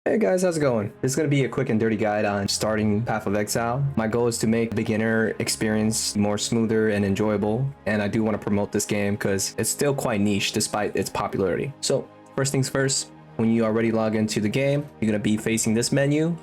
Hey guys, how's it going? This is going to be a quick and dirty guide on starting Path of Exile. My goal is to make beginner experience more smoother and enjoyable, and I do want to promote this game because it's still quite niche despite its popularity. So first things first, when you already log into the game, you're going to be facing this menu.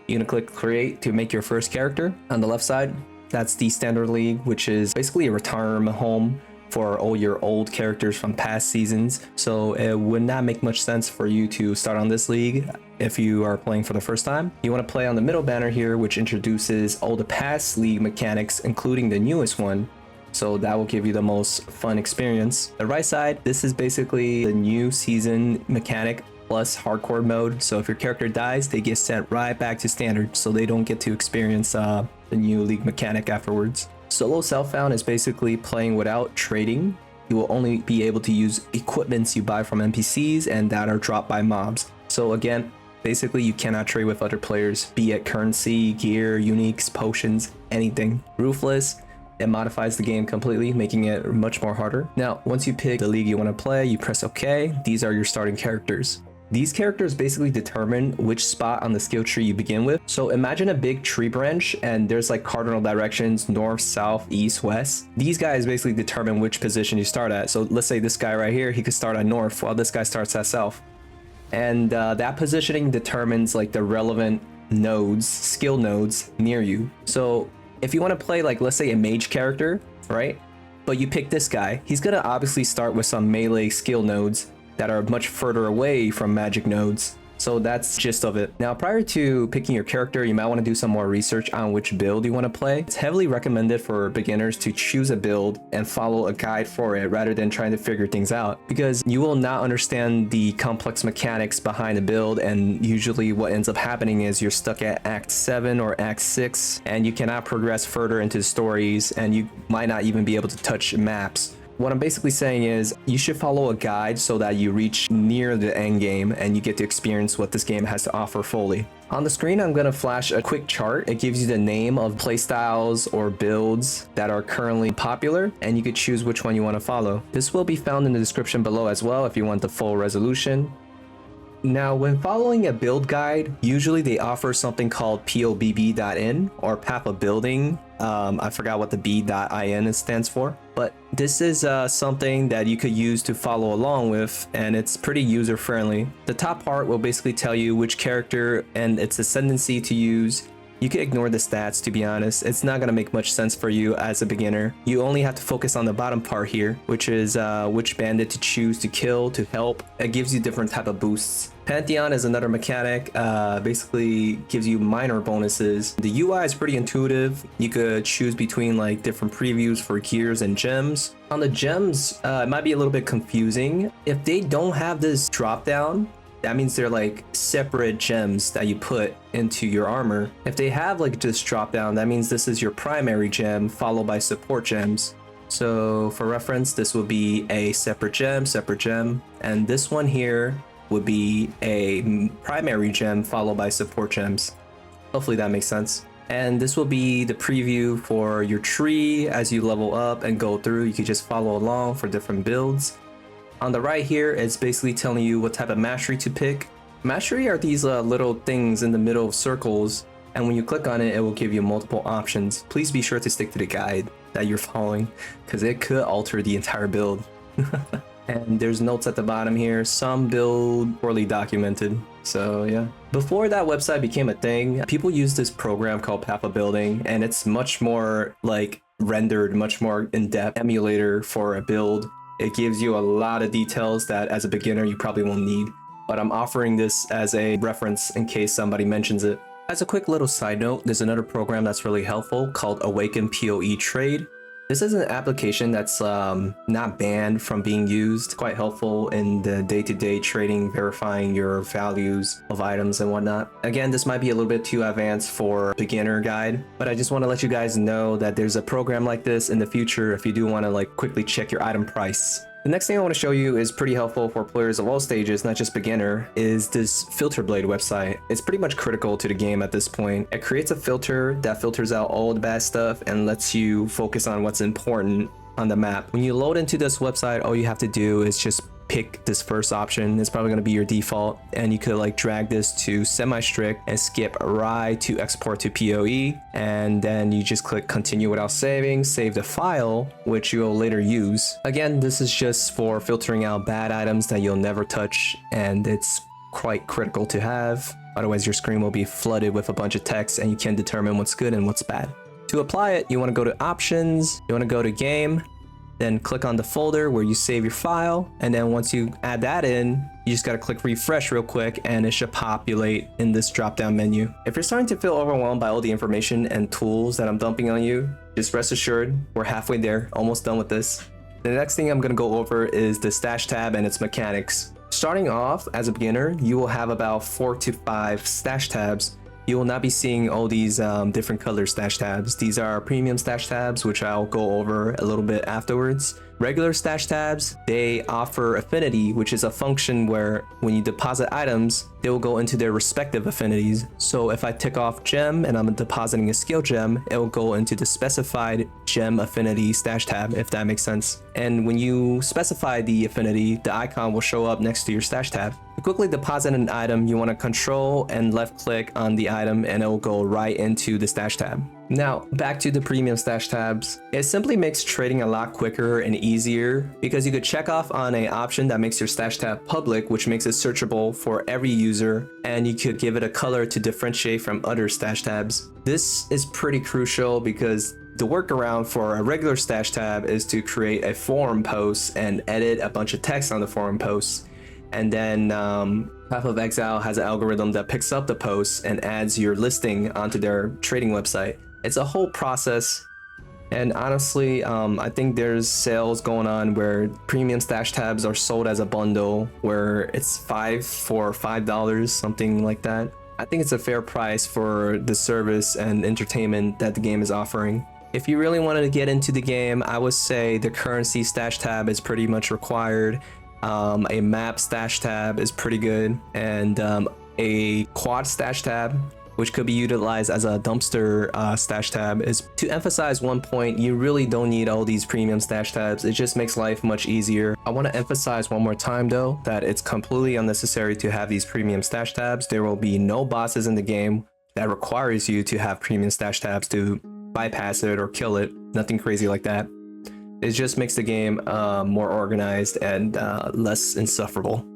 You're going to click create to make your first character. On the left side, that's the standard league, which is basically a retirement home for all your old characters from past seasons. So it would not make much sense for you to start on this league if you are playing for the first time. You want to play on the middle banner here, which introduces all the past league mechanics, including the newest one. So that will give you the most fun experience. The right side, this is basically the new season mechanic plus hardcore mode. So if your character dies, they get sent right back to standard, so they don't get to experience the new league mechanic afterwards. Solo self-found is basically playing without trading. You will only be able to use equipments you buy from NPCs and that are dropped by mobs. So again, basically you cannot trade with other players, be it currency, gear, uniques, potions, anything. Ruthless, it modifies the game completely, making it much more harder. Now, once you pick the league you want to play, you press OK. These are your starting characters. These characters basically determine which spot on the skill tree you begin with. So imagine a big tree branch and there's like cardinal directions, north, south, east, west. These guys basically determine which position you start at. So let's say this guy right here, he could start at north while this guy starts at south. And that positioning determines like the relevant nodes, skill nodes near you. So if you want to play like, let's say a mage character, right? But you pick this guy, he's gonna obviously start with some melee skill nodes that are much further away from magic nodes. So that's the gist of it. Now, prior to picking your character, you might want to do some more research on which build you want to play. It's heavily recommended for beginners to choose a build and follow a guide for it rather than trying to figure things out, because you will not understand the complex mechanics behind the build, and usually what ends up happening is you're stuck at Act 7 or Act 6 and you cannot progress further into the stories, and you might not even be able to touch maps. What I'm basically saying is you should follow a guide so that you reach near the end game and you get to experience what this game has to offer fully. On the screen, I'm going to flash a quick chart. It gives you the name of playstyles or builds that are currently popular, and you could choose which one you want to follow. This will be found in the description below as well if you want the full resolution. Now, when following a build guide, usually they offer something called POBB.in or Path of Building. I forgot what the B.in stands for, but this is something that you could use to follow along with, and it's pretty user friendly. The top part will basically tell you which character and its ascendancy to use. You can ignore the stats, to be honest. It's not going to make much sense for you as a beginner. You only have to focus on the bottom part here, which is which bandit to choose to kill, to help. It gives you different type of boosts. Pantheon is another mechanic, basically gives you minor bonuses. The UI is pretty intuitive. You could choose between like different previews for gears and gems. On the gems, it might be a little bit confusing. If they don't have this drop down, that means they're like separate gems that you put into your armor. If they have like this drop down, that means this is your primary gem followed by support gems. So for reference, this will be a separate gem, and this one here would be a primary gem followed by support gems. Hopefully that makes sense. And this will be the preview for your tree. As you level up and go through, you can just follow along for different builds. On the right here, it's basically telling you what type of mastery to pick. Mastery are these little things in the middle of circles, and when you click on it, it will give you multiple options. Please be sure to stick to the guide that you're following, because it could alter the entire build. And there's notes at the bottom here. Some build poorly documented. So yeah. Before that website became a thing, people used this program called Path of Building, and it's much more like rendered, much more in-depth emulator for a build. It gives you a lot of details that as a beginner you probably won't need, but I'm offering this as a reference in case somebody mentions it. As a quick little side note, there's another program that's really helpful called Awaken PoE Trade. This is an application that's not banned from being used. Quite helpful in the day-to-day trading, verifying your values of items and whatnot. Again, this might be a little bit too advanced for beginner guide, but I just want to let you guys know that there's a program like this in the future if you do want to like quickly check your item price. The next thing I want to show you is pretty helpful for players of all stages, not just beginner, is this filter blade website. It's pretty much critical to the game at this point. It creates a filter that filters out all the bad stuff and lets you focus on what's important on the map. When you load into this website, all you have to do is just pick this first option. It's probably going to be your default, and you could like drag this to semi-strict and skip right to export to PoE, and then you just click continue without saving, save the file, which you'll later use. Again, this is just for filtering out bad items that you'll never touch, and it's quite critical to have. Otherwise, your screen will be flooded with a bunch of text and you can't determine what's good and what's bad. To apply it, you want to go to options, you want to go to game, then click on the folder where you save your file, and then once you add that in, you just got to click refresh real quick and it should populate in this drop down menu. If you're starting to feel overwhelmed by all the information and tools that I'm dumping on you, just rest assured, we're halfway there, almost done with this. The next thing I'm going to go over is the stash tab and its mechanics. Starting off as a beginner, you will have about 4 to 5 stash tabs. You will not be seeing all these different color stash tabs. These are premium stash tabs, which I'll go over a little bit afterwards. Regular stash tabs, they offer affinity, which is a function where when you deposit items, they will go into their respective affinities. So if I tick off gem and I'm depositing a skill gem, it will go into the specified gem affinity stash tab, if that makes sense. And when you specify the affinity, the icon will show up next to your stash tab. To quickly deposit an item, you want to control and left click on the item and it will go right into the stash tab. Now, back to the premium stash tabs. It simply makes trading a lot quicker and easier because you could check off on an option that makes your stash tab public, which makes it searchable for every user, and you could give it a color to differentiate from other stash tabs. This is pretty crucial because the workaround for a regular stash tab is to create a forum post and edit a bunch of text on the forum post. And then Path of Exile has an algorithm that picks up the posts and adds your listing onto their trading website. It's a whole process. And honestly, I think there's sales going on where premium stash tabs are sold as a bundle where it's $5 something like that. I think it's a fair price for the service and entertainment that the game is offering. If you really wanted to get into the game, I would say the currency stash tab is pretty much required. A map stash tab is pretty good, and a quad stash tab, which could be utilized as a dumpster stash tab. Is to emphasize one point, you really don't need all these premium stash tabs. It just makes life much easier. I want to emphasize one more time though that it's completely unnecessary to have these premium stash tabs. There will be no bosses in the game that requires you to have premium stash tabs to bypass it or kill it. Nothing crazy like that. It just makes the game more organized and less insufferable.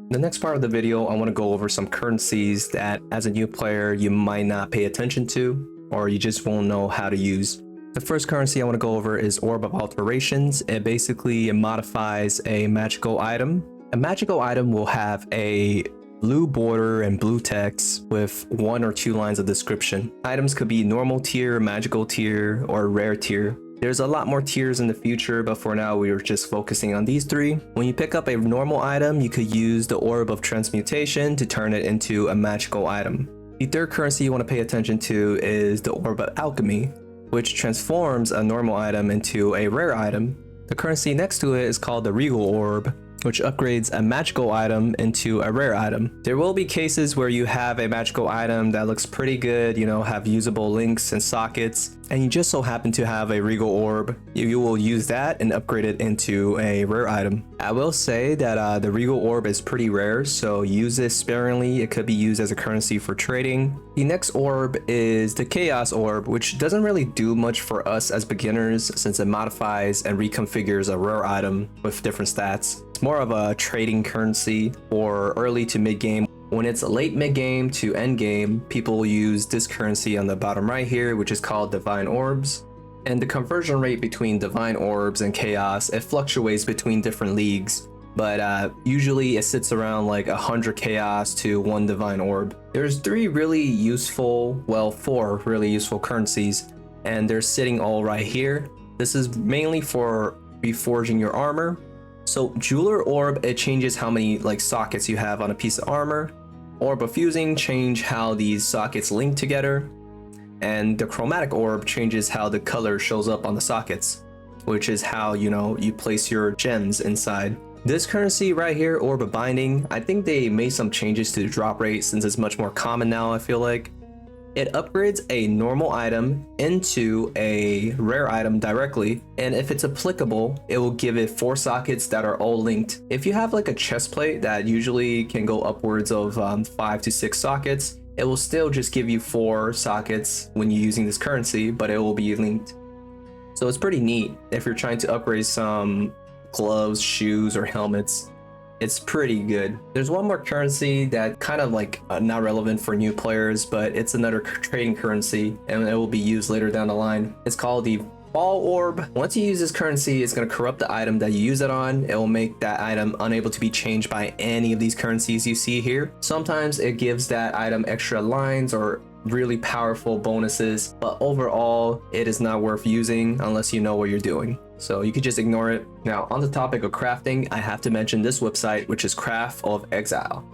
The next part of the video, I want to go over some currencies that as a new player you might not pay attention to, or you just won't know how to use. The first currency I want to go over is Orb of Alterations. It basically modifies a magical item. A magical item will have a blue border and blue text with 1 or 2 lines of description. Items could be normal tier, magical tier, or rare tier. There's a lot more tiers in the future, but for now we are just focusing on these 3. When you pick up a normal item, you could use the Orb of Transmutation to turn it into a magical item. The third currency you want to pay attention to is the Orb of Alchemy, which transforms a normal item into a rare item. The currency next to it is called the Regal Orb, which upgrades a magical item into a rare item. There will be cases where you have a magical item that looks pretty good, you know, have usable links and sockets, and you just so happen to have a Regal Orb. You will use that and upgrade it into a rare item. I will say that the Regal Orb is pretty rare, so use this sparingly. It could be used as a currency for trading. The next orb is the Chaos Orb, which doesn't really do much for us as beginners since it modifies and reconfigures a rare item with different stats. It's more of a trading currency for early to mid game. When it's late mid game to end game, people will use this currency on the bottom right here, which is called Divine Orbs. And the conversion rate between Divine Orbs and Chaos, it fluctuates between different leagues, but usually it sits around like 100 Chaos to 1 Divine Orb. There's 4 really useful currencies, and they're sitting all right here. This is mainly for reforging your armor. So Jeweler Orb, it changes how many like sockets you have on a piece of armor. Orb of Fusing change how these sockets link together. And the Chromatic Orb changes how the color shows up on the sockets, which is how, you know, you place your gems inside. This currency right here, Orb of Binding, I think they made some changes to the drop rate since it's much more common now, I feel like. It upgrades a normal item into a rare item directly, and if it's applicable, it will give it 4 sockets that are all linked. If you have like a chest plate that usually can go upwards of 5 to 6 sockets, it will still just give you 4 sockets when you're using this currency, but it will be linked. So it's pretty neat if you're trying to upgrade some gloves, shoes, or helmets. It's pretty good. There's one more currency that kind of like not relevant for new players, but it's another trading currency and it will be used later down the line. It's called the Ball Orb. Once you use this currency, it's going to corrupt the item that you use it on. It will make that item unable to be changed by any of these currencies you see here. Sometimes it gives that item extra lines or really powerful bonuses, but overall it is not worth using unless you know what you're doing. So you could just ignore it. Now, on the topic of crafting, I have to mention this website, which is Craft of Exile.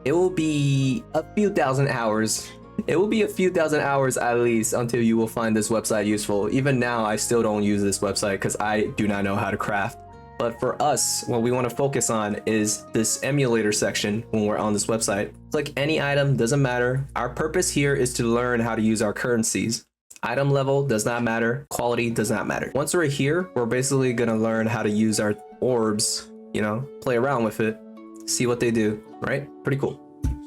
It will be a few thousand hours. It will be a few thousand hours at least until you will find this website useful. Even now, I still don't use this website because I do not know how to craft. But for us, what we want to focus on is this emulator section when we're on this website. Click any item, doesn't matter. Our purpose here is to learn how to use our currencies. Item level does not matter, quality does not matter. Once we're here, we're basically gonna learn how to use our orbs, you know, play around with it, see what they do, right? Pretty cool.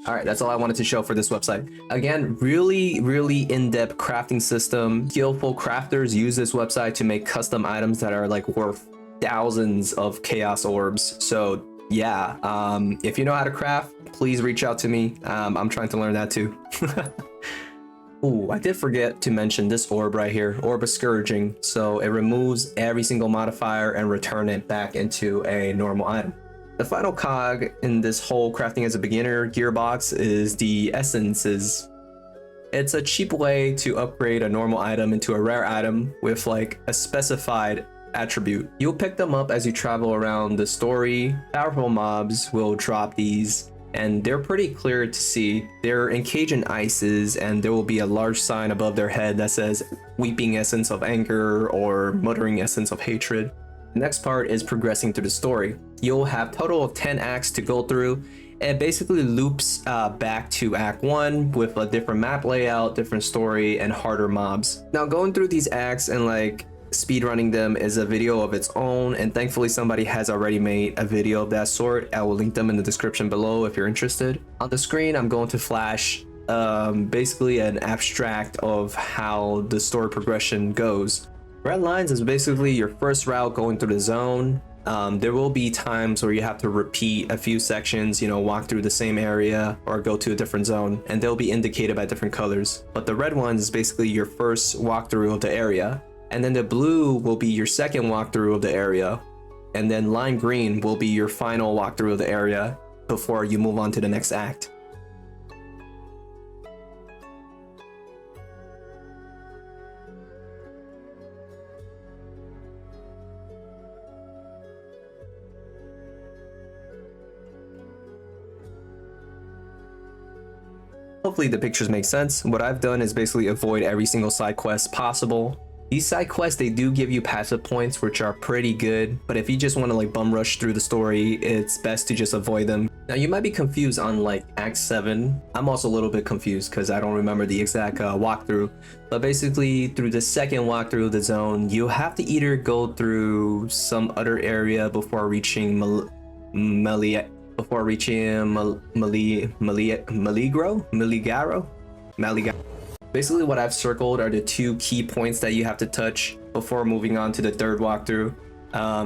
All right, that's all I wanted to show for this website. Again, really in-depth crafting system. Skillful crafters use this website to make custom items that are like worth thousands of chaos orbs. So yeah, if you know how to craft, please reach out to me. I'm trying to learn that too. Ooh, I did forget to mention this orb right here, Orb of Scourging. So it removes every single modifier and return it back into a normal item. The final cog in this whole crafting as a beginner gearbox is the Essences. It's a cheap way to upgrade a normal item into a rare item with like a specified attribute. You'll pick them up as you travel around the story. Powerful mobs will drop these, and they're pretty clear to see. They're encaged in ices, and there will be a large sign above their head that says Weeping Essence of Anger or Muttering Essence of Hatred. The next part is progressing through the story. You'll have total of 10 acts to go through. It basically loops back to Act 1 with a different map layout, different story, and harder mobs. Now, going through these acts and like speedrunning them is a video of its own, and thankfully somebody has already made a video of that sort. I will link them in the description below if you're interested. On the screen, I'm going to flash basically an abstract of how the story progression goes. Red lines is basically your first route going through the zone. There will be times where you have to repeat a few sections, you know, walk through the same area or go to a different zone, and they'll be indicated by different colors. But the red ones is basically your first walkthrough of the area. And then the blue will be your second walkthrough of the area. And then lime green will be your final walkthrough of the area before you move on to the next act. Hopefully the pictures make sense. What I've done is basically avoid every single side quest possible. These side quests, they do give you passive points, which are pretty good, but if you just want to like bum rush through the story, it's best to just avoid them. Now you might be confused on like Act 7. I'm also a little bit confused because I don't remember the exact walkthrough, but basically through the second walkthrough of the zone, you have to either go through some other area before reaching Maligaro. Basically what I've circled are the 2 key points that you have to touch before moving on to the third walkthrough.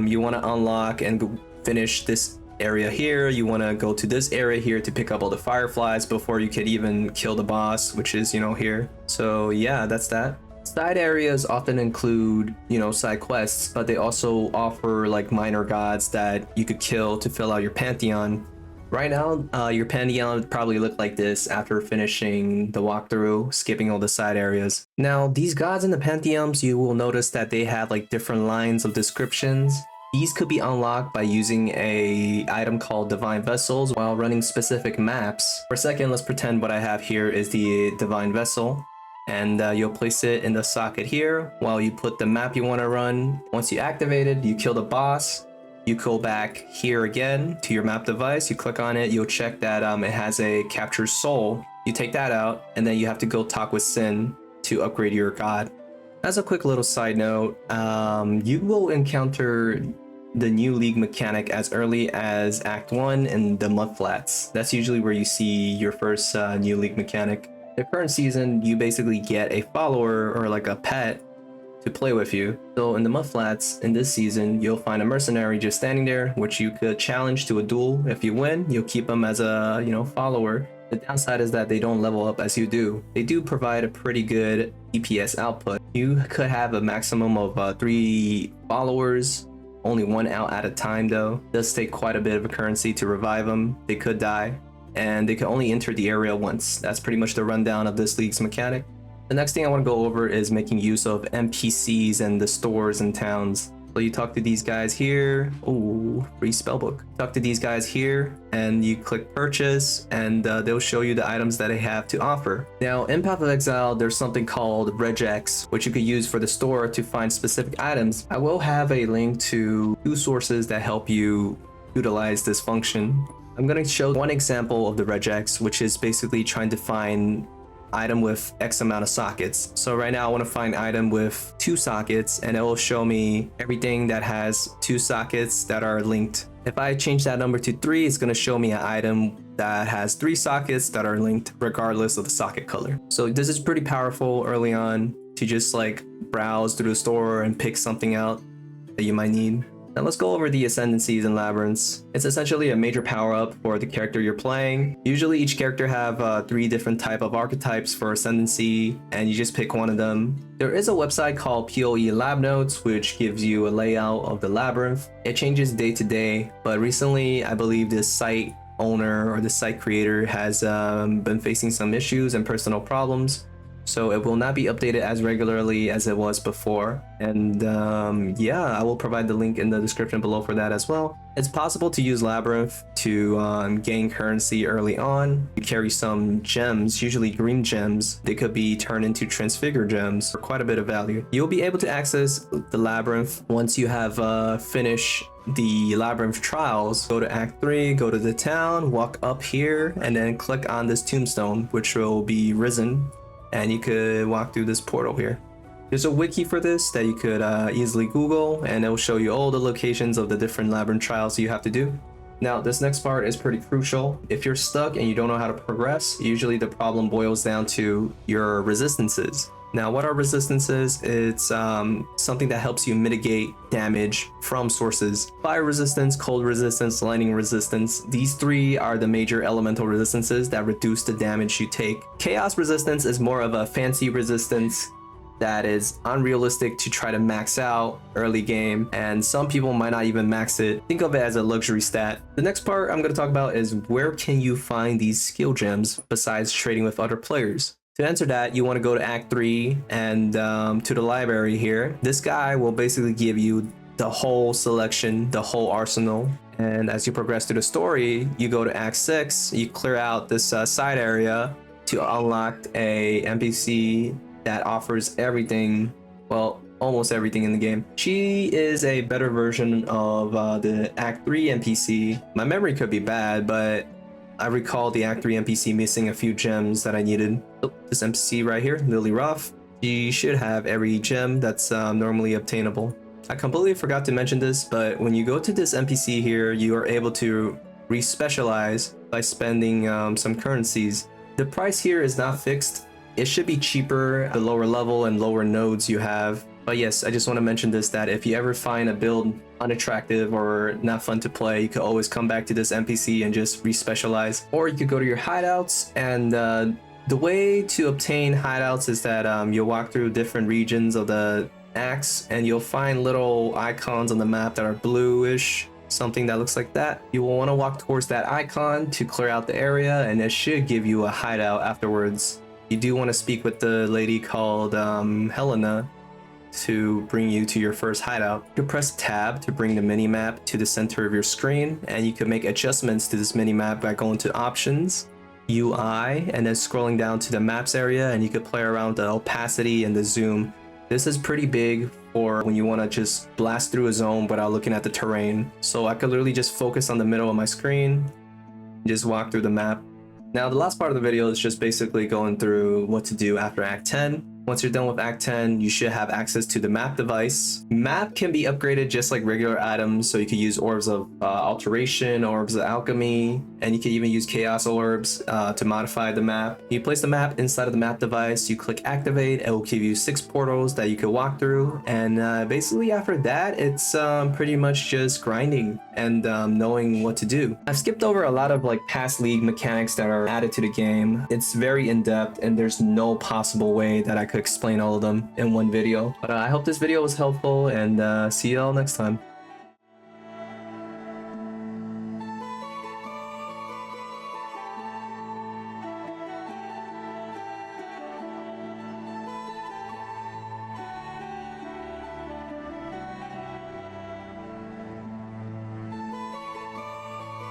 You want to unlock and finish this area here. You want to go to this area here to pick up all the fireflies before you can even kill the boss, which is, you know, here. So yeah, that's that. Side areas often include, you know, side quests, but they also offer like minor gods that you could kill to fill out your Pantheon. Right now, your Pantheon would probably look like this after finishing the walkthrough, skipping all the side areas. Now, these gods in the Pantheons, you will notice that they have like different lines of descriptions. These could be unlocked by using a item called Divine Vessels while running specific maps. For a second, let's pretend what I have here is the Divine Vessel. And you'll place it in the socket here while you put the map you want to run. Once you activate it, you kill the boss. You go back here again to your map device, you click on it, you'll check that it has a captured soul. You take that out, and then you have to go talk with Sin to upgrade your god. As a quick little side note, you will encounter the new league mechanic as early as Act 1 in the Mudflats. That's usually where you see your first new league mechanic. The current season, you basically get a follower or like a pet to play with you. So in the Mudflats, in this season, you'll find a mercenary just standing there, which you could challenge to a duel. If you win, you'll keep them as a, follower. The downside is that they don't level up as you do. They do provide a pretty good DPS output. You could have a maximum of 3 followers, only 1 out at a time though. It does take quite a bit of a currency to revive them. They could die, and they can only enter the area once. That's pretty much the rundown of this league's mechanic. The next thing I want to go over is making use of NPCs and the stores and towns. So you talk to these guys here. Oh, free spellbook. Talk to these guys here and you click purchase, and they'll show you the items that they have to offer. Now in Path of Exile, there's something called regex, which you could use for the store to find specific items. I will have a link to 2 sources that help you utilize this function. I'm going to show one example of the regex, which is basically trying to find item with X amount of sockets. So right now I want to find item with 2 sockets, and it will show me everything that has 2 sockets that are linked. If I change that number to 3, it's going to show me an item that has 3 sockets that are linked regardless of the socket color. So this is pretty powerful early on to just like browse through the store and pick something out that you might need. Now let's go over the Ascendencies and Labyrinths. It's essentially a major power-up for the character you're playing. Usually each character have 3 different type of archetypes for Ascendancy, and you just pick one of them. There is a website called PoE Lab Notes, which gives you a layout of the labyrinth. It changes day to day, but recently I believe this site owner or the site creator has been facing some issues and personal problems. So it will not be updated as regularly as it was before. And yeah, I will provide the link in the description below for that as well. It's possible to use Labyrinth to gain currency early on. You carry some gems, usually green gems. They could be turned into transfigure gems for quite a bit of value. You'll be able to access the Labyrinth once you have finished the Labyrinth trials. Go to Act 3, go to the town, walk up here, and then click on this tombstone, which will be risen. And you could walk through this portal here. There's a wiki for this that you could easily Google, and it will show you all the locations of the different labyrinth trials you have to do. Now, this next part is pretty crucial. If you're stuck and you don't know how to progress, usually the problem boils down to your resistances. Now, what are resistances? It's something that helps you mitigate damage from sources. Fire resistance, cold resistance, lightning resistance. These 3 are the major elemental resistances that reduce the damage you take. Chaos resistance is more of a fancy resistance that is unrealistic to try to max out early game, and some people might not even max it. Think of it as a luxury stat. The next part I'm going to talk about is where can you find these skill gems besides trading with other players. To answer that, you want to go to Act 3 and to the library here. This guy will basically give you the whole selection, the whole arsenal. And as you progress through the story, you go to Act 6, you clear out this side area to unlock a NPC that offers everything, well, almost everything in the game. She is a better version of the Act 3 NPC. My memory could be bad, but I recall the Act 3 NPC missing a few gems that I needed. Oh, this NPC right here, Lily Ruff. She should have every gem that's normally obtainable. I completely forgot to mention this, but when you go to this NPC here, you are able to re-specialize by spending some currencies. The price here is not fixed. It should be cheaper the lower level and lower nodes you have. But yes, I just want to mention this, that if you ever find a build unattractive or not fun to play, you could always come back to this NPC and just re-specialize. Or you could go to your hideouts, and the way to obtain hideouts is that you'll walk through different regions of the acts, and you'll find little icons on the map that are bluish, something that looks like that. You will want to walk towards that icon to clear out the area, and it should give you a hideout afterwards. You do want to speak with the lady called Helena to bring you to your first hideout. You press tab to bring the minimap to the center of your screen, and you can make adjustments to this minimap by going to options, UI, and then scrolling down to the maps area, and you could play around the opacity and the zoom. This is pretty big for when you want to just blast through a zone without looking at the terrain. So I could literally just focus on the middle of my screen, just walk through the map. Now, the last part of the video is just basically going through what to do after Act 10. Once you're done with Act 10, you should have access to the map device. Map can be upgraded just like regular items, so you can use orbs of alteration, orbs of alchemy, and you can even use chaos orbs to modify the map. You place the map inside of the map device, you click activate, it will give you 6 portals that you can walk through, and basically after that, it's pretty much just grinding and knowing what to do. I've skipped over a lot of like past league mechanics that are added to the game. It's very in-depth and there's no possible way that I could explain all of them in one video. But I hope this video was helpful, and see you all next time.